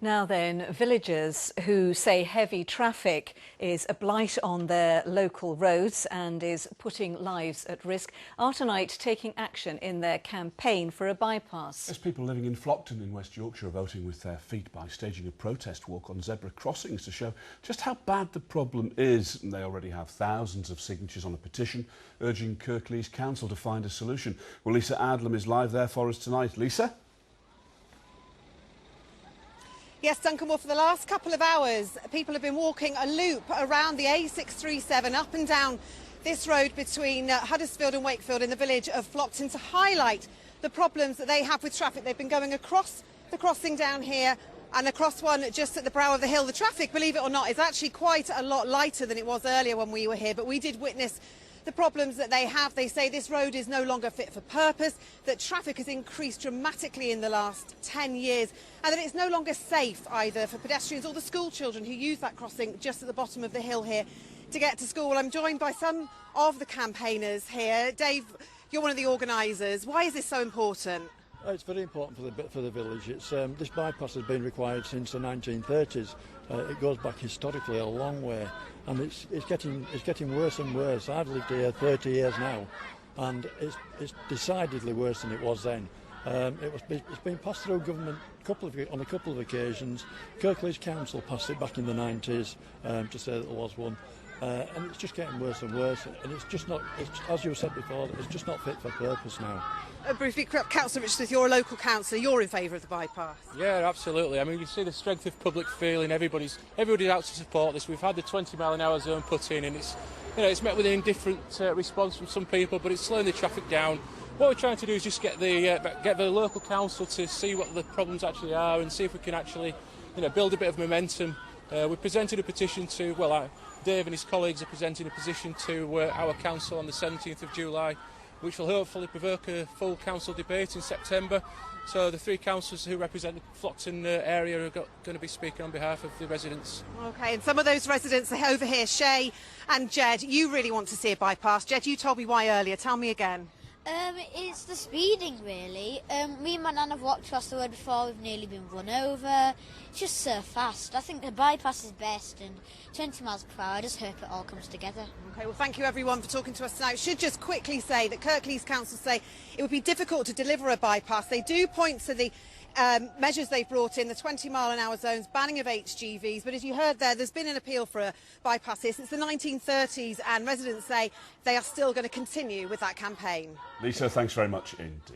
Now then, villagers who say heavy traffic is a blight on their local roads and is putting lives at risk are tonight taking action in their campaign for a bypass. There's people living in Flockton in West Yorkshire are voting with their feet by staging a protest walk on zebra crossings to show just how bad the problem is. And they already have thousands of signatures on a petition urging Kirklees Council to find a solution. Well, Lisa Adlam is live there for us tonight. Lisa? Yes, Duncan, well, for the last couple of hours, people have been walking a loop around the A637 up and down this road between Huddersfield and Wakefield in the village of Flockton to highlight the problems that they have with traffic. They've been going across the crossing down here and across one just at the brow of the hill. The traffic, believe it or not, is actually quite a lot lighter than it was earlier when we were here, but we did witness the problems that they have. They say this road is no longer fit for purpose, that traffic has increased dramatically in the last 10 years, and that it's no longer safe either for pedestrians or the school children who use that crossing just at the bottom of the hill here to get to school. I'm joined by some of the campaigners here. Dave, you're one of the organisers. Why is this so important? It's very important for the village. This bypass has been required since the 1930s. It goes back historically a long way, and it's getting worse and worse. I've lived here 30 years now, and it's decidedly worse than it was then. It's been passed through government on a couple of occasions. Kirklees Council passed it back in the 90s to say that there was one. And it's just getting worse and worse, and it's just not, as you said before, it's just not fit for purpose now. Briefly, Councillor Richards, you're a local councillor, you're in favour of the bypass? Yeah, absolutely. I mean, you see the strength of public feeling, everybody's out to support this. We've had the 20-mile-an-hour zone put in, and it's met with an indifferent response from some people, but it's slowing the traffic down. What we're trying to do is just get the local council to see what the problems actually are and see if we can actually build a bit of momentum. We presented a petition to, Dave and his colleagues are presenting a petition to our council on the 17th of July, which will hopefully provoke a full council debate in September. So the three councillors who represent the Flockton area are going to be speaking on behalf of the residents. OK, and some of those residents are over here, Shay and Jed, you really want to see a bypass. Jed, you told me why earlier. Tell me again. It's the speeding, really. Me and my nan have walked across the road before, we've nearly been run over. It's just so fast. I think the bypass is best, and 20 miles per hour, I just hope it all comes together. OK, well, thank you everyone for talking to us tonight. I should just quickly say that Kirklees Council say it would be difficult to deliver a bypass. They do point to the measures they've brought in, the 20-mile-an-hour zones, banning of HGVs, but as you heard there's been an appeal for a bypass here since the 1930s, and residents say they are still going to continue with that campaign. Lisa, thanks very much indeed.